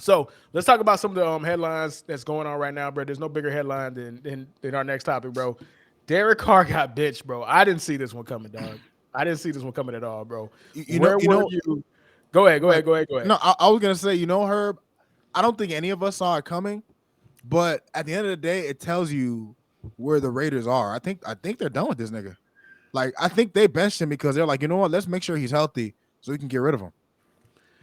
So let's talk about some of the headlines that's going on right now, bro. There's no bigger headline than our next topic, bro. Derek Carr got bitched, bro. I didn't see this one coming, dog. I didn't see this one coming at all, bro. You know, Where you were know, you? Go ahead, go like ahead, go ahead, go ahead. no, I was gonna say, Herb. I don't think any of us saw it coming, but at the end of the day, it tells you where the Raiders are. I think they're done with this nigga. Like I think they benched him because they're like, you know what? Let's make sure he's healthy so we can get rid of him.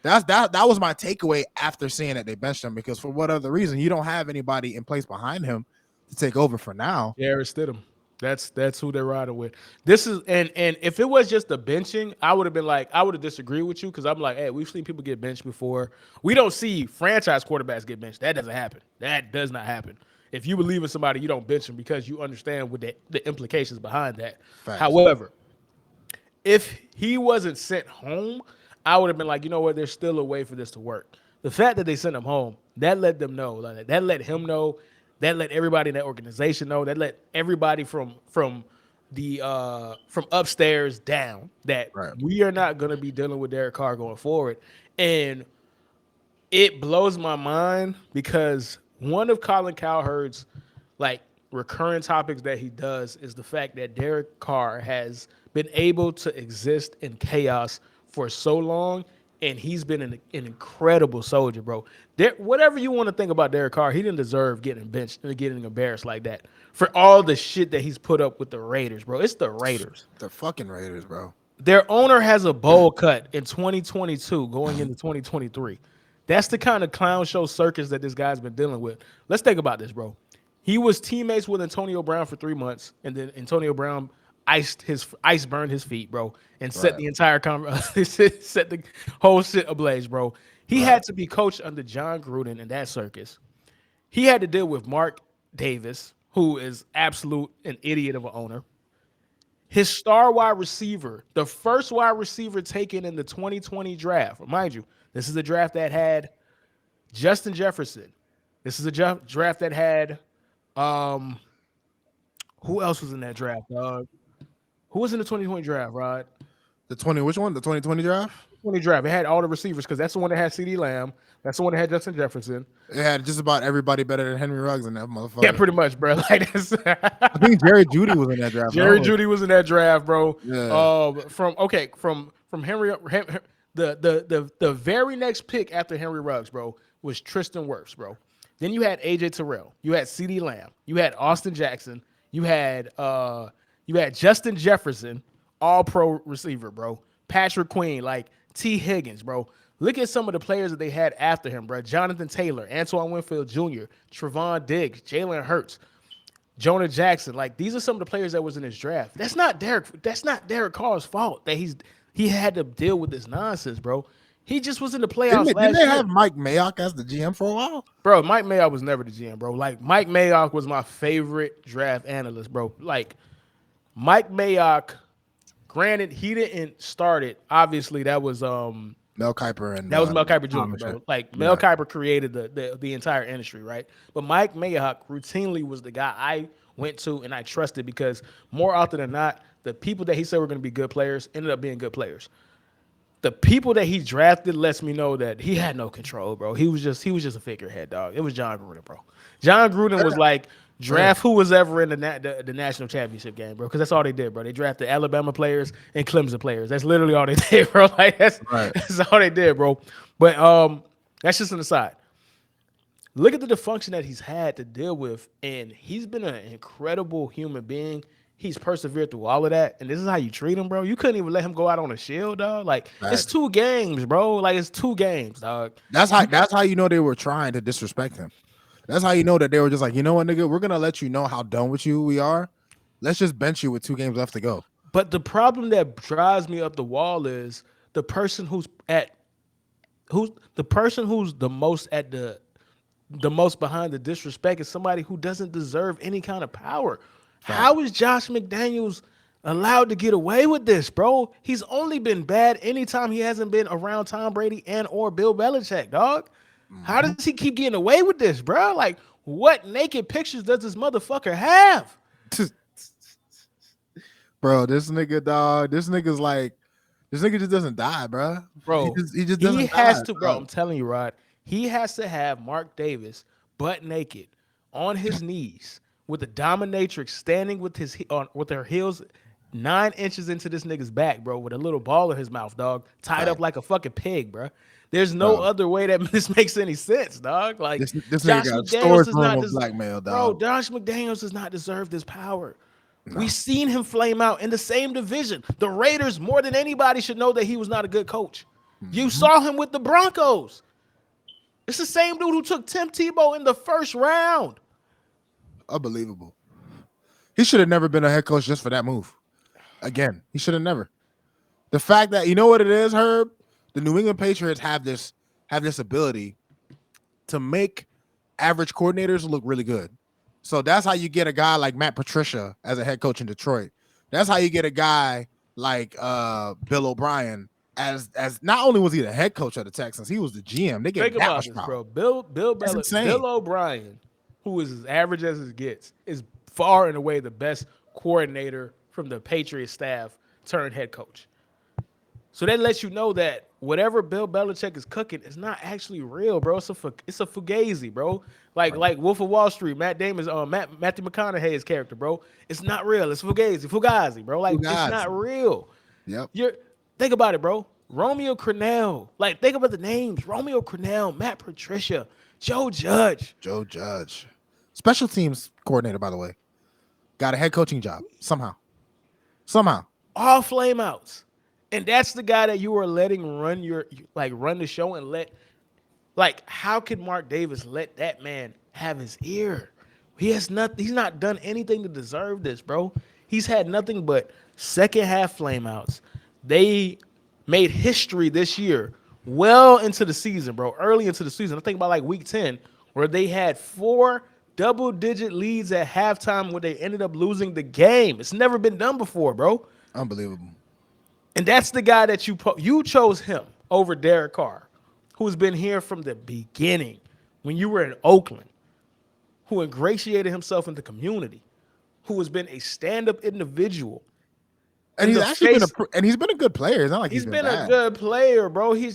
That was my takeaway after seeing that they benched him because for what other reason you don't have anybody in place behind him to take over for now. Jarrett Stidham. That's who they're riding with. This is and if it was just the benching, I would have been like, I would have disagreed with you because I'm like, hey, we've seen people get benched before. We don't see franchise quarterbacks get benched. That doesn't happen. That does not happen. If you believe in somebody, you don't bench them because you understand what the implications behind that. Facts. However, if he wasn't sent home, I would have been like, you know what? There's still a way for this to work. The fact that they sent him home, that let them know, like, that let him know, that let everybody in that organization know, that let everybody from upstairs down that Right. we are not going to be dealing with Derek Carr going forward. And it blows my mind because one of Colin Cowherd's like recurring topics that he does is the fact that Derek Carr has been able to exist in chaos for so long, and he's been an incredible soldier, bro. Whatever you want to think about Derek Carr, he didn't deserve getting benched and getting embarrassed like that for all the shit that he's put up with the Raiders, bro. It's the Raiders. The fucking Raiders, bro. Their owner has a bowl cut in 2022 going into 2023. That's the kind of clown show circus that this guy's been dealing with. Let's think about this, bro. He was teammates with Antonio Brown for 3 months, and then Antonio Brown ice burned his feet, bro, and set Right. the entire set the whole shit ablaze, bro. He Right. had to be coached under John Gruden in that circus. He had to deal with Mark Davis, who is absolute an idiot of an owner. His star wide receiver, the first wide receiver taken in the 2020 draft. Mind you, this is a draft that had Justin Jefferson. This is a draft that had um who else was in that draft, dog? Who was in the 2020 draft, Rod? The 20, which one? The 2020 draft? 20 draft. It had all the receivers because that's the one that had CD Lamb. That's the one that had Justin Jefferson. It had just about everybody better than Henry Ruggs in that Yeah, motherfucker. pretty much, bro. Like that's I think Jerry Judy was in that draft. Jerry No? Judy was in that draft, bro. Yeah. From the very next pick after Henry Ruggs, bro, was Tristan Wirfs, bro. Then you had AJ Terrell, you had CD Lamb, you had Austin Jackson, you had Justin Jefferson, all pro receiver, bro. Patrick Queen, like T. Higgins, bro. Look at some of the players that they had after him, bro. Jonathan Taylor, Antoine Winfield Jr., Trevon Diggs, Jalen Hurts, Jonah Jackson. Like these are some of the players that was in his draft. That's not Derek Carr's fault that he had to deal with this nonsense, bro. He just was in the playoffs Didn't last they year. have Mike Mayock as the GM for a while? Bro, Mike Mayock was never the GM, bro. Like Mike Mayock was my favorite draft analyst, bro. Like Mike Mayock, granted, he didn't start it. Obviously, that was Mel Kiper and Mel Kiper Tom Jr., and shit. bro. Like Mel Kiper created the entire industry, right? But Mike Mayock routinely was the guy I went to and I trusted because more often than not, the people that he said were going to be good players ended up being good players. The people that he drafted lets me know that he had no control, bro. He was just a figurehead, dog. It was John Gruden, bro. John Gruden was like draft who was ever in the national championship game, bro. Because that's all they did, bro. They drafted Alabama players and Clemson players. That's literally all they did, bro. Like Right. that's all they did, bro. But that's just an aside. Look at the dysfunction that he's had to deal with, and he's been an incredible human being. He's persevered through all of that, and this is how you treat him, bro. You couldn't even let him go out on a shield, dog. Like it's Facts. 2 games, bro. Like it's 2 games, dog. That's how you know they were trying to disrespect him. That's how you know that they were just like, you know what, nigga, we're gonna let you know how done with you we are. Let's just bench you with 2 games left to go. But the problem that drives me up the wall is the person who's the most behind the disrespect is somebody who doesn't deserve any kind of power. How is Josh McDaniels allowed to get away with this, bro? He's only been bad anytime he hasn't been around Tom Brady and or Bill Belichick, dog. How does he keep getting away with this, bro? Like, what naked pictures does this motherfucker have? Bro, this nigga, dog, this nigga's like, this nigga just doesn't die, bro. Bro, He just doesn't he has die, to, bro. I'm telling you, Rod. He has to have Mark Davis butt naked on his knees with the dominatrix standing with with her heels 9 inches into this nigga's back, bro, with a little ball in his mouth, dog, tied up Fact. like a fucking pig, bro. There's no Bro, other way that this makes any sense, dog. Like this nigga Josh got a McDaniels storage does room not, of blackmail, bro. dog. Josh McDaniels does not deserve this power. We No. seen him flame out in the same division. The Raiders, more than anybody, should know that he was not a good coach. You Mhm. saw him with the Broncos. It's the same dude who took Tim Tebow in the first round. Unbelievable. He should have never been a head coach just for that move. Again, he should have never. The fact that you know what it is, Herb, the New England Patriots have this ability to make average coordinators look really good. So that's how you get a guy like Matt Patricia as a head coach in Detroit. That's how you get a guy like Bill O'Brien as not only was he the head coach of the Texans, he was the GM. They gave Think him that about much this, power. bro. That's insane. Bill O'Brien, who is as average as it gets, is far and away the best coordinator from the Patriots staff turned head coach. So that lets you know that whatever Bill Belichick is cooking is not actually real, bro. It's a fugazi, bro. Like Wolf of Wall Street, Matt Damon's Matthew McConaughey's character, bro. It's not real. It's fugazi, bro. Like it's not Fugazi. real. Yep. You're think about it, bro. Romeo Crennel. Like think about the names: Romeo Crennel, Matt Patricia, Joe Judge. Joe Judge. Special teams coordinator, by the way. Got a head coaching job somehow. Somehow. All flameouts. And that's the guy that you are letting run the show and how could Mark Davis let that man have his ear? He has nothing, he's not done anything to deserve this, bro. He's had nothing but second half flameouts. They made history this year, well into the season, bro. Early into the season. I think about like week 10, where they had 4 double-digit leads at halftime where they ended up losing the game. It's never been done before, bro. Unbelievable. And that's the guy that you chose him over Derek Carr, who's been here from the beginning when you were in Oakland, who ingratiated himself in the community, who has been a stand-up individual. And he's actually he's been a good player. It's not like He's been been a bad. good player, bro. Yeah.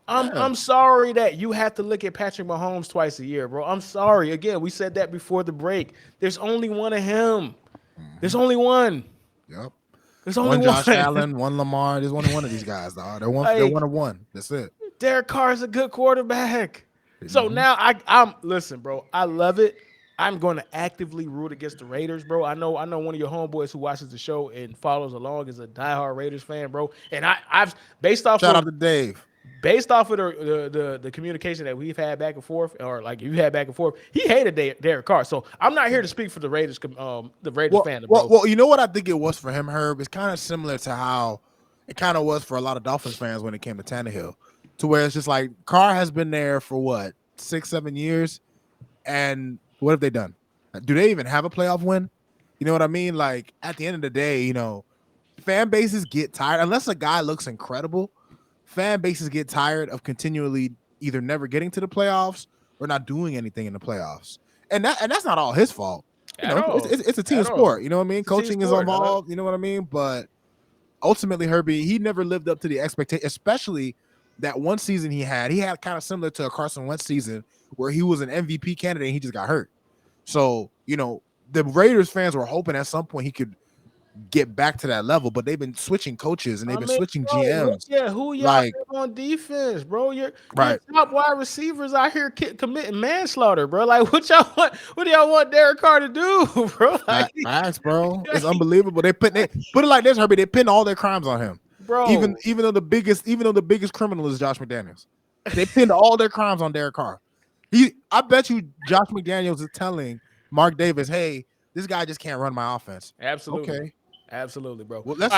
I'm sorry that you have to look at Patrick Mahomes twice a year, bro. I'm sorry. Again, we said that before the break. There's only one of him. There's only one. Yep. There's only One Josh one. Allen, one Lamar. There's only one of these guys, dog. They're Like, one of one. That's it. Derek Carr is a good quarterback. So now I'm listen, bro. I love it. I'm going to actively root against the Raiders, bro. I know one of your homeboys who watches the show and follows along is a diehard Raiders fan, bro. And I've based off Shout of out to Dave. based off of the communication that we've had back and forth, or like you had back and forth, he hated Derek Carr. So I'm not here to speak for the Raiders fandom, bro. Well, you know what I think it was for him, Herb? It's kind of similar to how it kind of was for a lot of Dolphins fans when it came to Tannehill, to where it's just like Carr has been there for what 6-7 years, and what have they done? Do they even have a playoff win? You know what I mean? Like at the end of the day, you know, fan bases get tired unless a guy looks incredible. Fan bases get tired of continually either never getting to the playoffs or not doing anything in the playoffs, and that's not all his fault. You know, it's a team sport. You know what I mean? Coaching is involved. You know what I mean? But ultimately, Herbie, he never lived up to the expectation, especially that one season he had kind of similar to a Carson Wentz season where he was an MVP candidate and he just got hurt. So, you know, the Raiders fans were hoping at some point he could get back to that level, but they've been switching coaches and they've been switching GMs. Yeah, who y'all like on defense, bro? Your right. top wide receivers out here committing manslaughter, bro. Like what y'all want? What do y'all want Derek Carr to do, bro? Like, facts, bro. It's unbelievable. They put it like this, Herbie. They pin all their crimes on him, bro. Even though the biggest criminal is Josh McDaniels, they pinned all their crimes on Derek Carr. I bet you Josh McDaniels is telling Mark Davis, "Hey, this guy just can't run my offense." Absolutely. Okay. Absolutely, bro. Well, let's